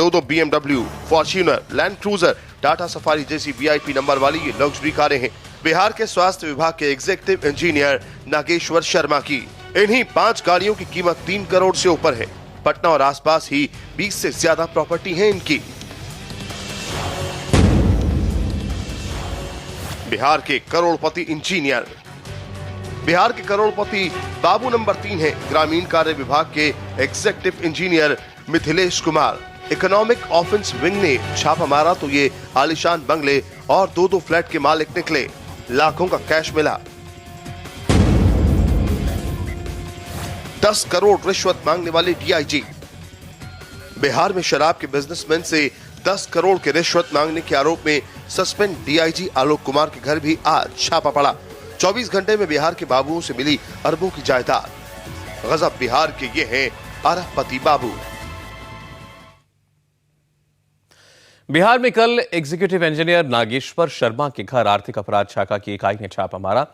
दो BMW, Fortuner, land cruiser, Tata safari जैसी VIP number वाली ये लग्जरी कारें हैं बिहार के स्वास्थ्य विभाग के एग्जीक्यूटिव इंजीनियर नागेश्वर शर्मा की। इन्हीं 5 गाड़ियों की कीमत 3 करोड़ से ऊपर है। पटना और आसपास ही 20 से ज्यादा प्रॉपर्टी है इनकी। बिहार के करोड़पति इंजीनियर। बिहार के करोड़पति बाबू नंबर 3 है ग्रामीण कार्य विभाग के executive engineer Mithilesh Kumar. Economic offence wing ने छापा मारा तो ये आलीशान बंगले और 2-2 फ्लैट के मालिक निकले। लाखों का कैश मिला। 10 करोड़ रिश्वत मांगने वाले DIG। बिहार में शराब के बिजनेसमैन से 10 करोड़ के रिश्वत मांगने के आरोप में सस्पेंड DIG आलोक कुमार के घर भी आज छापा पड़ा। 24 घंटे में बिहार के बाबुओं से मिली अरबों की जायदाद। गजब बिहार के ये हैं अरबपति बाबू। बिहार में कल एग्जीक्यूटिव इंजीनियर नागेश्वर शर्मा के घर आर्थिक अपराध शाखा की इकाई ने छापा मारा।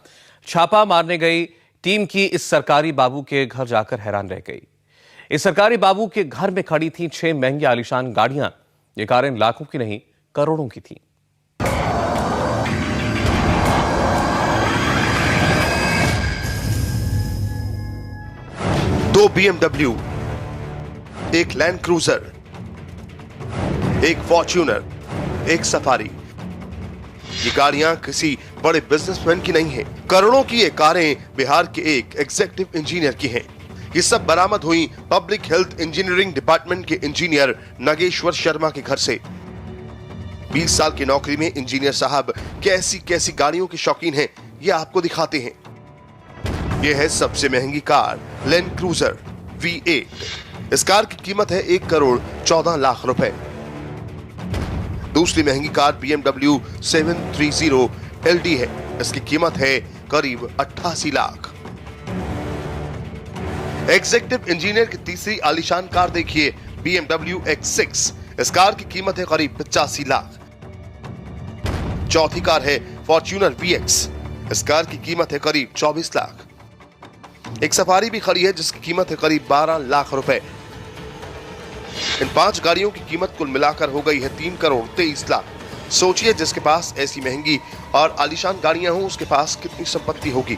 छापा मारने गई टीम की इस सरकारी बाबू के घर जाकर हैरान रह गई। इस सरकारी बाबू के घर में खड़ी थी 6 महंगी आलीशान गाड़ियां। ये कारें लाखों की नहीं करोड़ों की थी। दो BMW, एक लैंड क्रूजर, एक फॉर्च्यूनर, एक सफारी। ये गाड़ियां किसी बड़े बिजनेसमैन की नहीं हैं। करोड़ों की ये कारें बिहार के एक एग्जीक्यूटिव इंजीनियर की हैं। ये सब बरामद हुई पब्लिक हेल्थ इंजीनियरिंग डिपार्टमेंट के इंजीनियर नागेश्वर शर्मा के घर से। 20 साल की नौकरी में इंजीनियर साहब कैसी कैसी गाड़ियों के शौकीन हैं, ये आपको दिखाते हैं। ये है सबसे महंगी कार लैंड क्रूजर V8। इस कार की कीमत है 1 करोड़ 14 लाख रुपए। दूसरी महंगी कार BMW 730 LD है। इसकी कीमत है करीब 88 लाख। एग्जीक्यूटिव इंजीनियर की तीसरी आलीशान कार देखिए BMW X6। इस कार की कीमत है करीब 85 लाख। चौथी कार है फॉर्च्यूनर VX। इस कार की कीमत है करीब 24 लाख। एक सफारी भी खड़ी है जिसकी कीमत है करीब 12 लाख रुपए। इन 5 गाड़ियों की कीमत कुल मिलाकर हो गई है 3 करोड़ 23 लाख। सोचिए जिसके पास ऐसी महंगी और आलीशान गाड़ियां हों उसके पास कितनी संपत्ति होगी।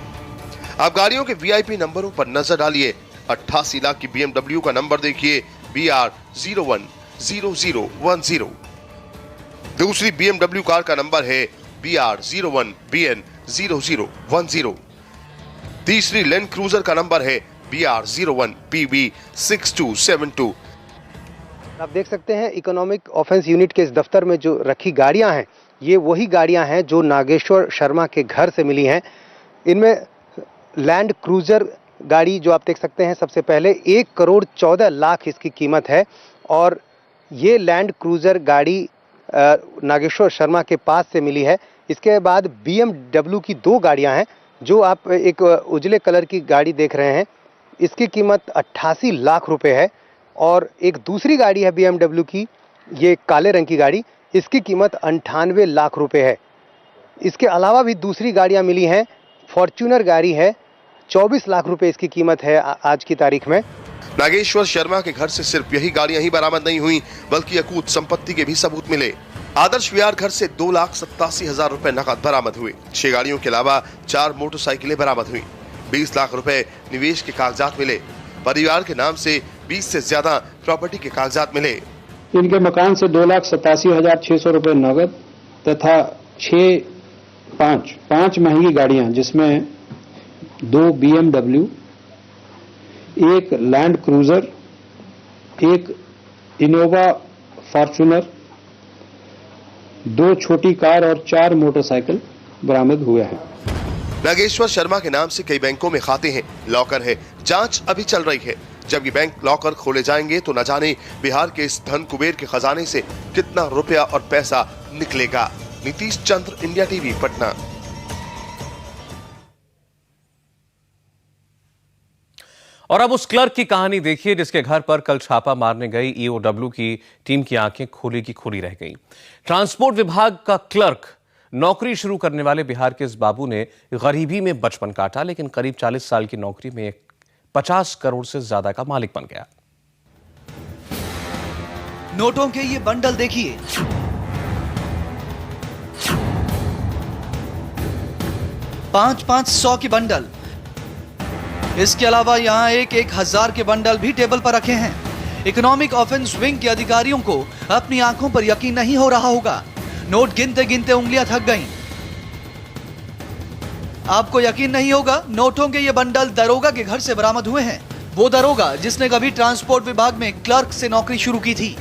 आप गाड़ियों के VIP नंबरों पर नजर डालिए। 88 लाख की BMW का नंबर देखिए BR 010010। दूसरी BMW कार का नंबर है BR 01BN 0010। तीसरी लैंड क्रूजर का नंबर है BR 01PB 6272। आप देख सकते हैं इकोनॉमिक ऑफेंस यूनिट के इस दफ्तर में जो रखी गाड़ियां हैं, ये वही गाड़ियां हैं जो नागेश्वर शर्मा के घर से मिली हैं। इनमें लैंड क्रूजर गाड़ी जो आप देख सकते हैं सबसे पहले 1 करोड़ 14 लाख इसकी कीमत है। और ये लैंड क्रूजर गाड़ी नागेश्वर शर्मा के पास से मिली है। इसके बाद BMW की 2 गाड़ियां हैं जो आप एक उजले कलर की गाड़ी देख रहे हैं। इसकी कीमत 88 लाख रुपए है। और एक दूसरी गाड़ी है BMW की, ये काले रंग की गाड़ी, इसकी कीमत 98 लाख रुपए है। इसके अलावा भी दूसरी गाड़ियां मिली हैं। फॉर्च्यूनर गाड़ी है, 24 लाख रुपए इसकी कीमत है आज की तारीख में। नागेश्वर शर्मा के घर से सिर्फ यही गाड़ियां ही बरामद नहीं हुई बल्कि अकूत संपत्ति के भी सबूत मिले। आदर्श विहार घर से 2,87,000 रुपए नकद बरामद हुए। 6 गाड़ियों के अलावा 4 मोटरसाइकिलें बरामद हुई। 20 लाख रुपए निवेश के कागजात मिले। परिवार के नाम से 20 से ज्यादा प्रॉपर्टी के कागजात मिले। इनके मकान से 2,87,600 रुपए नगद तथा 5 महंगी गाड़ियां जिसमें 2 BMW, एक लैंड क्रूजर, एक इनोवा फॉर्च्यूनर, 2 छोटी कार और 4 मोटरसाइकिल बरामद हुए हैं। नागेश्वर शर्मा के नाम से कई बैंकों में खाते हैं, लॉकर है। जांच अभी चल रही है। जब ये बैंक लॉकर खोले जाएंगे तो न जाने बिहार के इस धन कुबेर के खजाने से कितना रुपया और पैसा निकलेगा। नीतीश चंद्र, इंडिया टीवी, पटना। और अब उस क्लर्क की कहानी देखिए जिसके घर पर कल छापा मारने गई EOW की टीम की आंखें खोली की खोली रह गई। ट्रांसपोर्ट विभाग का क्लर्क नौकरी शुरू करने वाले बिहार के इस बाबू ने गरीबी में बचपन काटा, लेकिन करीब 40 साल की नौकरी में 50 करोड़ से ज्यादा का मालिक बन गया। नोटों के ये बंडल देखिए। पांच 100 के बंडल। इसके अलावा यहां एक 1000 के बंडल भी टेबल पर रखे हैं। इकोनॉमिक ऑफेंस विंग के अधिकारियों को अपनी आंखों पर यकीन नहीं हो रहा होगा। नोट गिनते गिनते उंगलियां थक गईं। आपको यकीन नहीं होगा, नोटों के ये बंडल दरोगा के घर से बरामद हुए हैं। वो दरोगा जिसने कभी ट्रांसपोर्ट विभाग में क्लर्क से नौकरी शुरू की थी।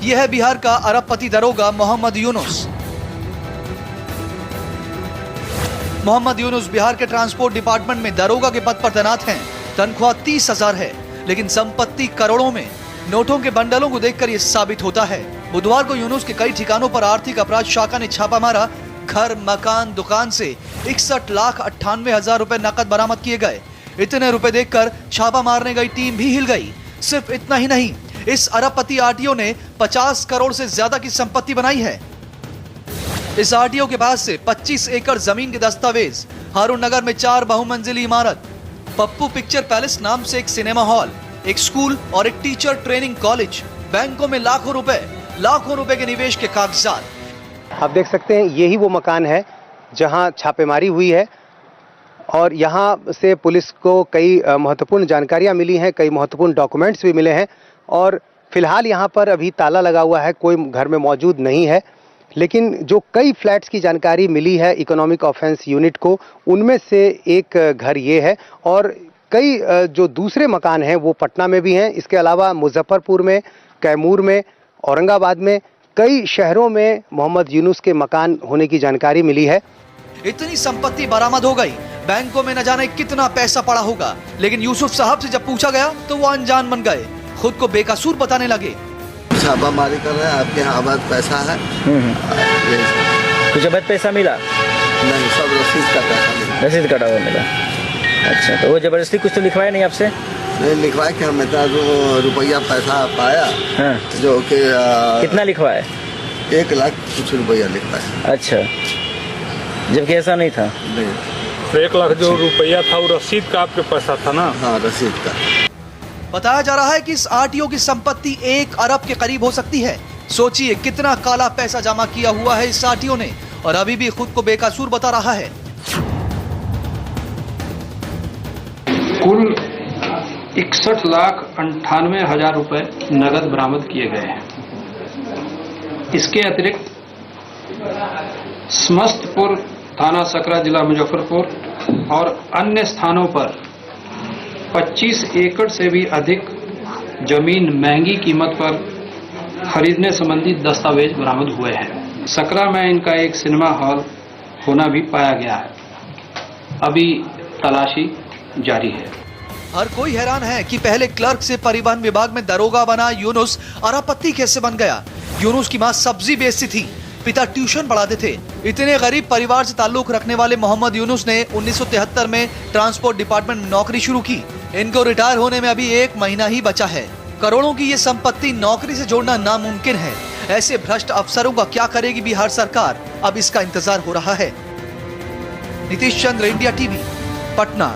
यह है बिहार का अरबपति दरोगा मोहम्मद यूनुस। मोहम्मद यूनुस बिहार के ट्रांसपोर्ट डिपार्टमेंट में दरोगा के पद पर तैनात हैं। तनख्वाह 30,000 है, लेकिन संपत्ति करोड़ों में। नोटों के बंडलों को देखकर यह साबित होता है। बुधवार को यूनुस के कई ठिकानों पर आर्थिक अपराध शाखा ने छापा मारा। घर, मकान, दुकान से 61,98,000 रुपए नकद बरामद किए गए। इतने रुपए देखकर छापा मारने गई टीम भी हिल गई। सिर्फ इतना ही नहीं, इस अरबपति आरटीओ ने 50 करोड़ से ज्यादा की संपत्ति बनाई है। इस आरटीओ के पास से 25 एकड़ जमीन के दस्तावेज, हारून नगर में 4 बहुमंजिली इमारत, पप्पू पिक्चर पैलेस नाम से एक सिनेमा हॉल, एक स्कूल और एक टीचर ट्रेनिंग कॉलेज, बैंकों में लाखों रुपए के निवेश के कागजात। आप देख सकते हैं यही वो मकान है जहां छापेमारी हुई है और यहां से पुलिस को कई महत्वपूर्ण जानकारियां मिली हैं, कई महत्वपूर्ण डॉक्यूमेंट्स भी मिले हैं और फिलहाल यहां पर अभी ताला लगा हुआ है, कोई घर में मौजूद नहीं है। लेकिन जो कई फ्लैट्स की जानकारी मिली है इकोनॉमिक ऑफेंस यूनिट को, उनमें से एक घर ये है और कई जो दूसरे मकान हैं वो पटना में भी हैं। इसके अलावा मुजफ्फरपुर में, कैमूर में, औरंगाबाद में, कई शहरों में मोहम्मद यूनुस के मकान होने की जानकारी मिली है। इतनी संपत्ति बरामद हो गई, बैंकों में न जाने कितना पैसा पड़ा होगा। लेकिन यूसुफ साहब से जब पूछा गया तो वो अनजान बन गए, खुद को बेकसूर बताने लगे। छापामारी कर रहे हैं, आपके यहाँ अवैध पैसा है। कुछ अवैध पैसा मिला? नहीं, सब रसीद का पैसा मिला। रसीद कटा हुआ मिला। अच्छा, तो वो जबरदस्ती कुछ तो लिखवाया नहीं आपसे? नहीं लिखवाया कि हम इतना रुपया पैसा पाया। हाँ। जो कि कितना लिखवाया? 1 लाख कुछ रुपया लिखवाया। अच्छा, जबकि ऐसा नहीं था। नहीं, तो 1 लाख जो रुपया था वो रसीद का आपके पैसा था ना? हाँ, रसीद का। बताया जा रहा है कि इस आरटीओ की संपत्ति 1 अरब के करीब हो सकती है। सोचिए कितना काला पैसा जमा किया हुआ है इस आरटीओ ने, और अभी भी खुद को बेकसूर बता रहा है। कुल 61,98,000 रुपए नगद बरामद किए गए हैं। इसके अतिरिक्त समस्तपुर थाना सकरा जिला मुजफ्फरपुर और अन्य स्थानों पर 25 एकड़ से भी अधिक जमीन महंगी कीमत पर खरीदने संबंधी दस्तावेज बरामद हुए हैं। सकरा में इनका एक सिनेमा हॉल होना भी पाया गया है। अभी तलाशी जारी है। हर कोई हैरान है कि पहले क्लर्क से परिवहन विभाग में दरोगा बना यूनुस अरबपति कैसे बन गया। यूनुस की मां सब्जी बेचती थी, पिता ट्यूशन पढ़ाते थे। इतने गरीब परिवार से ताल्लुक रखने वाले मोहम्मद यूनुस ने 1973 में ट्रांसपोर्ट डिपार्टमेंट में नौकरी शुरू की। इनको रिटायर होने में अभी 1 महीना ही बचा है। करोड़ों की ये संपत्ति नौकरी से जोड़ना नामुमकिन है। ऐसे भ्रष्ट अफसरों का क्या करेगी बिहार सरकार, अब इसका इंतजार हो रहा है। नीतीश चंद्र, इंडिया टीवी, पटना।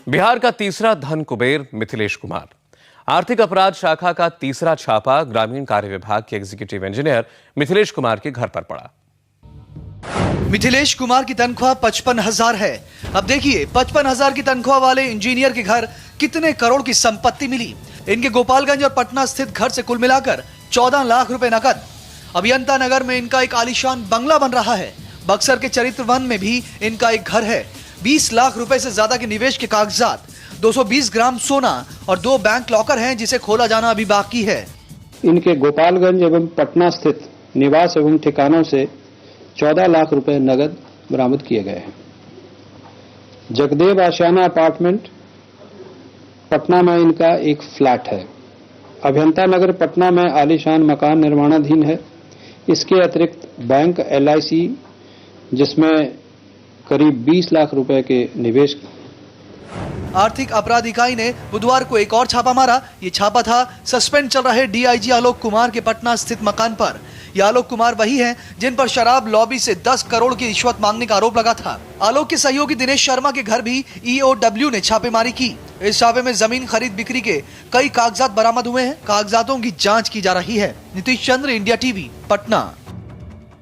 बिहार का तीसरा धन कुबेर मिथिलेश कुमार। आर्थिक अपराध शाखा का तीसरा छापा ग्रामीण कार्य विभाग के एग्जीक्यूटिव इंजीनियर मिथिलेश कुमार के घर पर पड़ा। मिथिलेश कुमार की तनख्वाह 55,000 है। अब देखिए 55,000 की तनख्वाह वाले इंजीनियर के घर कितने करोड़ की संपत्ति मिली। इनके गोपालगंज और पटना स्थित घर से कुल मिलाकर 14 लाख रुपए नकद। अभियंता नगर में इनका एक आलीशान बंगला बन रहा है। बक्सर के चरित्र वन में भी इनका एक घर है। 20 लाख रुपए से ज्यादा के निवेश के कागजात, 220 ग्राम सोना और 2 बैंक लॉकर हैं जिसे खोला जाना अभी बाकी है। इनके गोपालगंज एवं पटना स्थित निवास एवं ठिकानों से 14 लाख रुपए नगद बरामद किए गए हैं। जगदेव आशियाना अपार्टमेंट पटना में इनका एक फ्लैट है। अभियंता नगर पटना में आलीशान मकान निर्माणाधीन है। इसके अतिरिक्त बैंक LIC जिसमें करीब 20 लाख रुपए के निवेश। आर्थिक अपराध इकाई ने बुधवार को एक और छापा मारा। ये छापा था सस्पेंड चल रहे DIG आलोक कुमार के पटना स्थित मकान पर। ये आलोक कुमार वही हैं जिन पर शराब लॉबी से 10 करोड़ की रिश्वत मांगने का आरोप लगा था। आलोक के सहयोगी दिनेश शर्मा के घर भी EOW ने छापेमारी की। इस छापे में जमीन खरीद बिक्री के कई कागजात बरामद हुए हैं। कागजातों की जांच की जा रही है। नीतीश चंद्र, इंडिया टीवी, पटना।